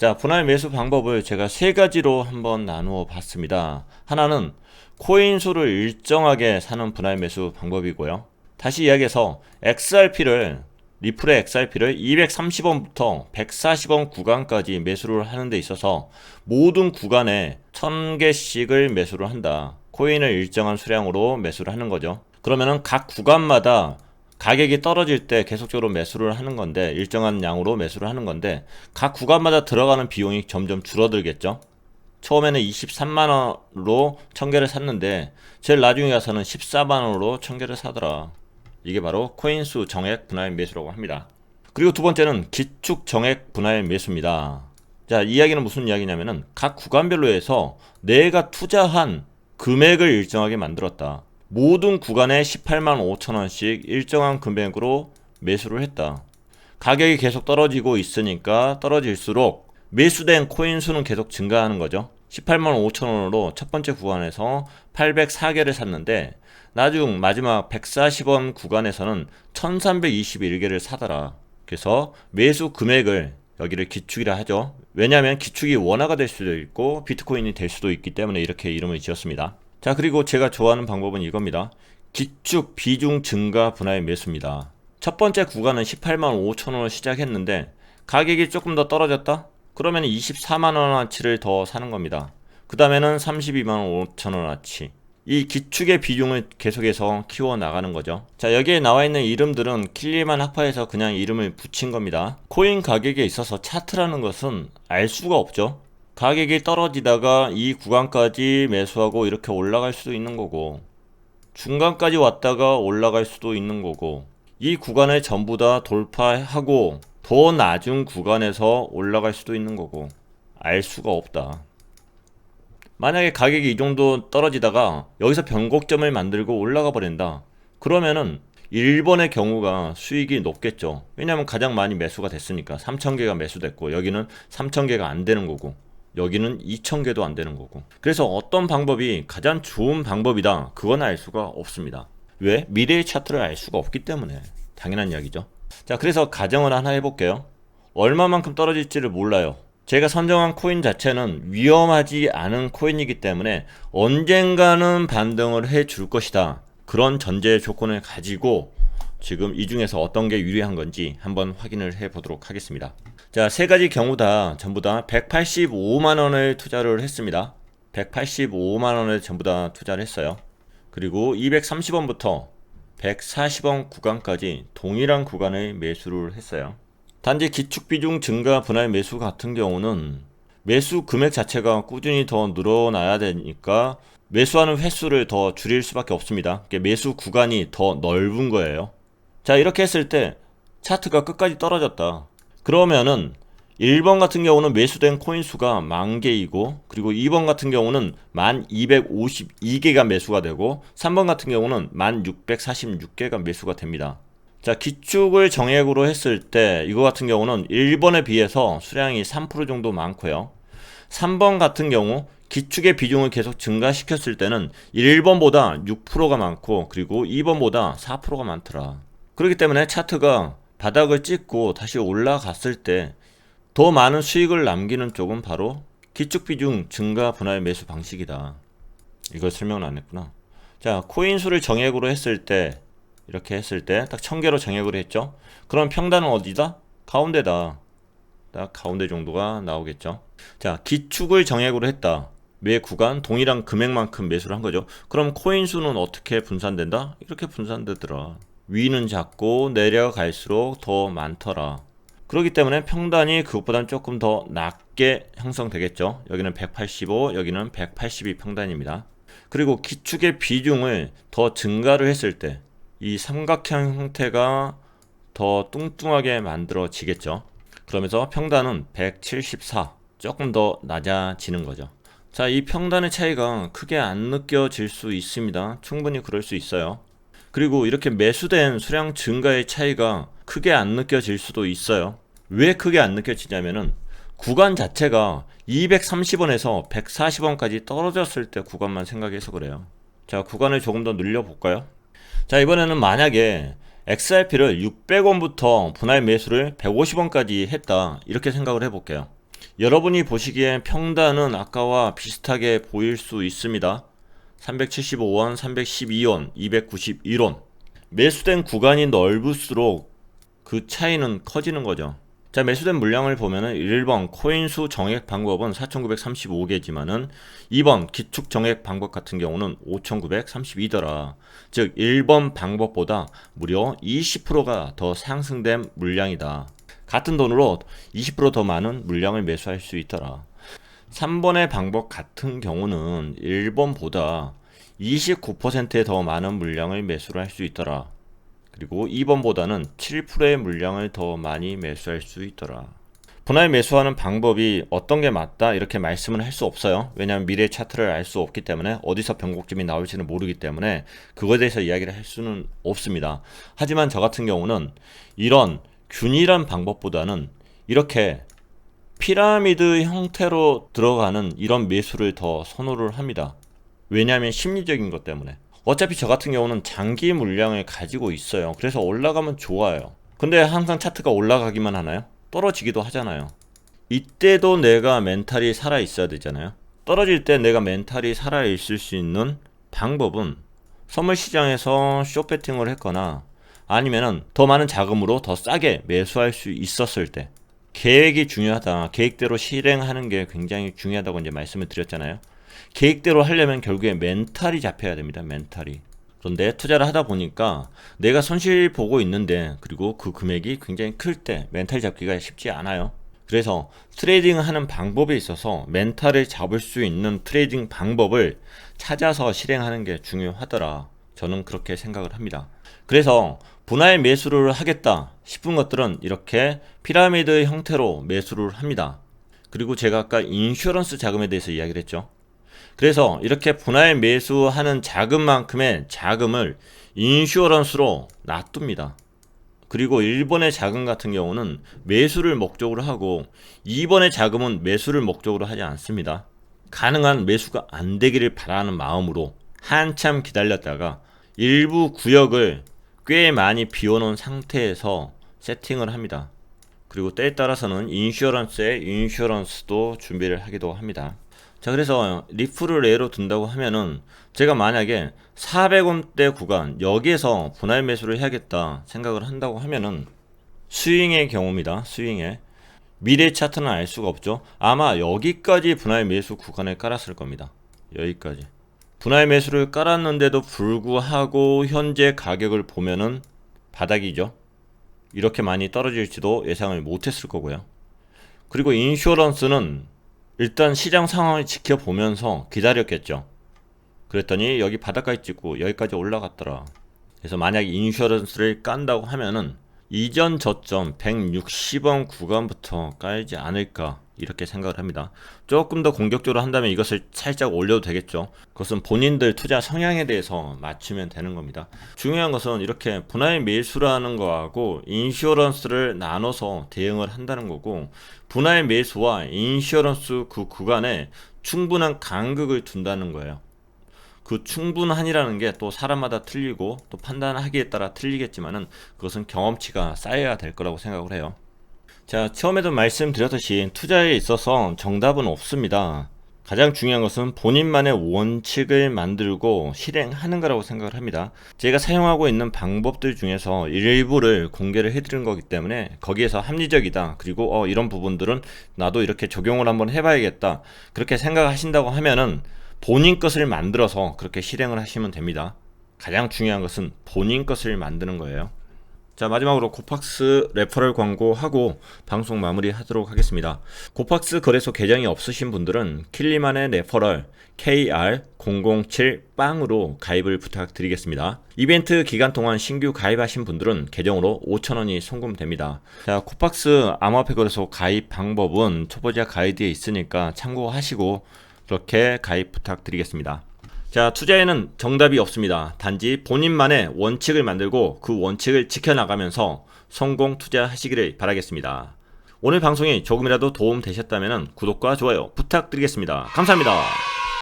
자, 분할 매수 방법을 제가 세 가지로 한번 나누어 봤습니다. 하나는 코인 수를 일정하게 사는 분할 매수 방법이고요. 다시 이야기해서 리플의 XRP를 230원부터 140원 구간까지 매수를 하는 데 있어서 모든 구간에 1000개씩을 매수를 한다. 코인을 일정한 수량으로 매수를 하는 거죠. 그러면은 각 구간마다 가격이 떨어질 때 계속적으로 매수를 하는 건데, 일정한 양으로 매수를 하는 건데, 각 구간마다 들어가는 비용이 점점 줄어들겠죠. 처음에는 23만원으로 1000개를 샀는데 제일 나중에 가서는 14만원으로 1000개를 사더라. 이게 바로 코인수 정액 분할 매수라고 합니다. 그리고 두 번째는 기축 정액 분할 매수입니다. 자, 이 이야기는 무슨 이야기냐면은 각 구간별로 해서 내가 투자한 금액을 일정하게 만들었다. 모든 구간에 18만 5천원씩 일정한 금액으로 매수를 했다. 가격이 계속 떨어지고 있으니까 떨어질수록 매수된 코인 수는 계속 증가하는 거죠. 18만 5천원으로 첫 번째 구간에서 804개를 샀는데 나중 마지막 140원 구간에서는 1321개를 사더라. 그래서 매수 금액을 여기를 기축이라 하죠. 왜냐하면 기축이 원화가 될 수도 있고 비트코인이 될 수도 있기 때문에 이렇게 이름을 지었습니다. 자, 그리고 제가 좋아하는 방법은 이겁니다. 기축 비중 증가 분할 매수입니다. 첫 번째 구간은 18만 5천원을 시작했는데 가격이 조금 더 떨어졌다? 그러면 24만원어치를 더 사는 겁니다. 그 다음에는 32만 5천원어치. 이 기축의 비중을 계속해서 키워나가는 거죠. 자, 여기에 나와있는 이름들은 킬리만 학파에서 그냥 이름을 붙인 겁니다. 코인 가격에 있어서 차트라는 것은 알 수가 없죠. 가격이 떨어지다가 이 구간까지 매수하고 이렇게 올라갈 수도 있는 거고, 중간까지 왔다가 올라갈 수도 있는 거고, 이 구간을 전부 다 돌파하고 더 낮은 구간에서 올라갈 수도 있는 거고, 알 수가 없다. 만약에 가격이 이 정도 떨어지다가 여기서 변곡점을 만들고 올라가 버린다. 그러면은 1번의 경우가 수익이 높겠죠. 왜냐하면 가장 많이 매수가 됐으니까 3000개가 매수됐고, 여기는 3000개가 안 되는 거고, 여기는 2000개도 안 되는 거고. 그래서 어떤 방법이 가장 좋은 방법이다, 그건 알 수가 없습니다. 왜? 미래의 차트를 알 수가 없기 때문에. 당연한 이야기죠. 자, 그래서 가정을 하나 해볼게요. 얼마만큼 떨어질지를 몰라요. 제가 선정한 코인 자체는 위험하지 않은 코인이기 때문에 언젠가는 반등을 해줄 것이다. 그런 전제 조건을 가지고 지금 이 중에서 어떤 게 유리한 건지 한번 확인을 해 보도록 하겠습니다. 자, 세 가지 경우 다 전부 다 185만원을 투자를 했습니다. 185만원을 전부 다 투자를 했어요. 그리고 230원부터 140원 구간까지 동일한 구간을 매수를 했어요. 단지 기축 비중 증가 분할 매수 같은 경우는 매수 금액 자체가 꾸준히 더 늘어나야 되니까 매수하는 횟수를 더 줄일 수밖에 없습니다. 매수 구간이 더 넓은 거예요. 자, 이렇게 했을 때 차트가 끝까지 떨어졌다. 그러면은 1번 같은 경우는 매수된 코인 수가 10,000개이고, 그리고 2번 같은 경우는 1252개가 매수가 되고, 3번 같은 경우는 1646개가 매수가 됩니다. 자, 기축을 정액으로 했을 때 이거 같은 경우는 1번에 비해서 수량이 3% 정도 많고요. 3번 같은 경우 기축의 비중을 계속 증가시켰을 때는 1번보다 6%가 많고, 그리고 2번보다 4%가 많더라. 그렇기 때문에 차트가 바닥을 찍고 다시 올라갔을 때 더 많은 수익을 남기는 쪽은 바로 기축 비중 증가 분할 매수 방식이다. 이걸 설명을 안 했구나. 자, 코인 수를 정액으로 했을 때, 이렇게 했을 때 딱 1000개로 정액으로 했죠. 그럼 평단은 어디다? 가운데다. 딱 가운데 정도가 나오겠죠. 자, 기축을 정액으로 했다. 매 구간 동일한 금액만큼 매수를 한 거죠. 그럼 코인 수는 어떻게 분산된다? 이렇게 분산되더라. 위는 작고 내려갈수록 더 많더라. 그렇기 때문에 평단이 그것보다는 조금 더 낮게 형성되겠죠. 여기는 185, 여기는 182 평단입니다. 그리고 기축의 비중을 더 증가를 했을 때 이 삼각형 형태가 더 뚱뚱하게 만들어지겠죠. 그러면서 평단은 174, 조금 더 낮아지는 거죠. 자, 이 평단의 차이가 크게 안 느껴질 수 있습니다. 충분히 그럴 수 있어요. 그리고 이렇게 매수된 수량 증가의 차이가 크게 안 느껴질 수도 있어요. 왜 크게 안 느껴지냐면은 구간 자체가 230원에서 140원까지 떨어졌을 때 구간만 생각해서 그래요. 자, 구간을 조금 더 늘려볼까요? 자, 이번에는 만약에 XRP를 600원부터 분할 매수를 150원까지 했다, 이렇게 생각을 해볼게요. 여러분이 보시기엔 평단은 아까와 비슷하게 보일 수 있습니다. 375원, 312원, 291원. 매수된 구간이 넓을수록 그 차이는 커지는 거죠. 자, 매수된 물량을 보면은 1번 코인수 정액 방법은 4,935개지만은 2번 기축 정액 방법 같은 경우는 5,932더라. 즉 1번 방법보다 무려 20%가 더 상승된 물량이다. 같은 돈으로 20% 더 많은 물량을 매수할 수 있더라. 3번의 방법 같은 경우는 1번보다 29%의 더 많은 물량을 매수를 할 수 있더라. 그리고 2번보다는 7%의 물량을 더 많이 매수할 수 있더라. 분할 매수하는 방법이 어떤 게 맞다 이렇게 말씀은 할 수 없어요. 왜냐하면 미래 차트를 알 수 없기 때문에, 어디서 변곡점이 나올지는 모르기 때문에 그거에 대해서 이야기를 할 수는 없습니다. 하지만 저 같은 경우는 이런 균일한 방법보다는 이렇게 피라미드 형태로 들어가는 이런 매수를 더 선호를 합니다. 왜냐하면 심리적인 것 때문에. 어차피 저 같은 경우는 장기 물량을 가지고 있어요. 그래서 올라가면 좋아요. 근데 항상 차트가 올라가기만 하나요? 떨어지기도 하잖아요. 이때도 내가 멘탈이 살아 있어야 되잖아요. 떨어질 때 내가 멘탈이 살아 있을 수 있는 방법은 선물 시장에서 숏배팅을 했거나 아니면은 더 많은 자금으로 더 싸게 매수할 수 있었을 때, 계획이 중요하다. 계획대로 실행하는 게 굉장히 중요하다고 이제 말씀을 드렸잖아요. 계획대로 하려면 결국에 멘탈이 잡혀야 됩니다. 멘탈이. 그런데 투자를 하다 보니까 내가 손실 보고 있는데, 그리고 그 금액이 굉장히 클 때 멘탈 잡기가 쉽지 않아요. 그래서 트레이딩 하는 방법에 있어서 멘탈을 잡을 수 있는 트레이딩 방법을 찾아서 실행하는 게 중요하더라. 저는 그렇게 생각을 합니다. 그래서 분할 매수를 하겠다 싶은 것들은 이렇게 피라미드 형태로 매수를 합니다. 그리고 제가 아까 인슈런스 자금에 대해서 이야기를 했죠. 그래서 이렇게 분할 매수하는 자금만큼의 자금을 인슈어런스로 놔둡니다. 그리고 1번의 자금 같은 경우는 매수를 목적으로 하고 2번의 자금은 매수를 목적으로 하지 않습니다. 가능한 매수가 안 되기를 바라는 마음으로 한참 기다렸다가 일부 구역을 꽤 많이 비워놓은 상태에서 세팅을 합니다. 그리고 때에 따라서는 인슈어런스에 인슈어런스도 준비를 하기도 합니다. 자, 그래서 리플을 예로 든다고 하면은 제가 만약에 400원대 구간 여기에서 분할 매수를 해야겠다 생각을 한다고 하면은 스윙의 경우입니다. 스윙의 미래 차트는 알 수가 없죠. 아마 여기까지 분할 매수 구간을 깔았을 겁니다. 여기까지 분할 매수를 깔았는데도 불구하고 현재 가격을 보면은 바닥이죠. 이렇게 많이 떨어질지도 예상을 못했을 거고요. 그리고 인슈어런스는 일단 시장 상황을 지켜보면서 기다렸겠죠. 그랬더니 여기 바닥까지 찍고 여기까지 올라갔더라. 그래서 만약 인슈어런스를 깐다고 하면은 이전 저점 160원 구간부터 깔지 않을까 이렇게 생각을 합니다. 조금 더 공격적으로 한다면 이것을 살짝 올려도 되겠죠. 그것은 본인들 투자 성향에 대해서 맞추면 되는 겁니다. 중요한 것은 이렇게 분할 매수라는 거하고 인슈어런스를 나눠서 대응을 한다는 거고, 분할 매수와 인슈어런스 그 구간에 충분한 간극을 둔다는 거예요. 그 충분한이라는 게 또 사람마다 틀리고 또 판단하기에 따라 틀리겠지만은 그것은 경험치가 쌓여야 될 거라고 생각을 해요. 자, 처음에도 말씀드렸듯이 투자에 있어서 정답은 없습니다. 가장 중요한 것은 본인만의 원칙을 만들고 실행하는 거라고 생각을 합니다. 제가 사용하고 있는 방법들 중에서 일부를 공개를 해드린 거기 때문에 거기에서 합리적이다, 그리고 이런 부분들은 나도 이렇게 적용을 한번 해봐야겠다 그렇게 생각하신다고 하면은 본인 것을 만들어서 그렇게 실행을 하시면 됩니다. 가장 중요한 것은 본인 것을 만드는 거예요. 자, 마지막으로 고팍스 레퍼럴 광고하고 방송 마무리 하도록 하겠습니다. 고팍스 거래소 계정이 없으신 분들은 킬리만의 레퍼럴 KR007빵으로 가입을 부탁드리겠습니다. 이벤트 기간 동안 신규 가입하신 분들은 계정으로 5,000원이 송금됩니다. 자, 코팍스 암호화폐 거래소 가입 방법은 초보자 가이드에 있으니까 참고하시고 그렇게 가입 부탁드리겠습니다. 자, 투자에는 정답이 없습니다. 단지 본인만의 원칙을 만들고 그 원칙을 지켜나가면서 성공 투자하시기를 바라겠습니다. 오늘 방송이 조금이라도 도움 되셨다면 구독과 좋아요 부탁드리겠습니다. 감사합니다.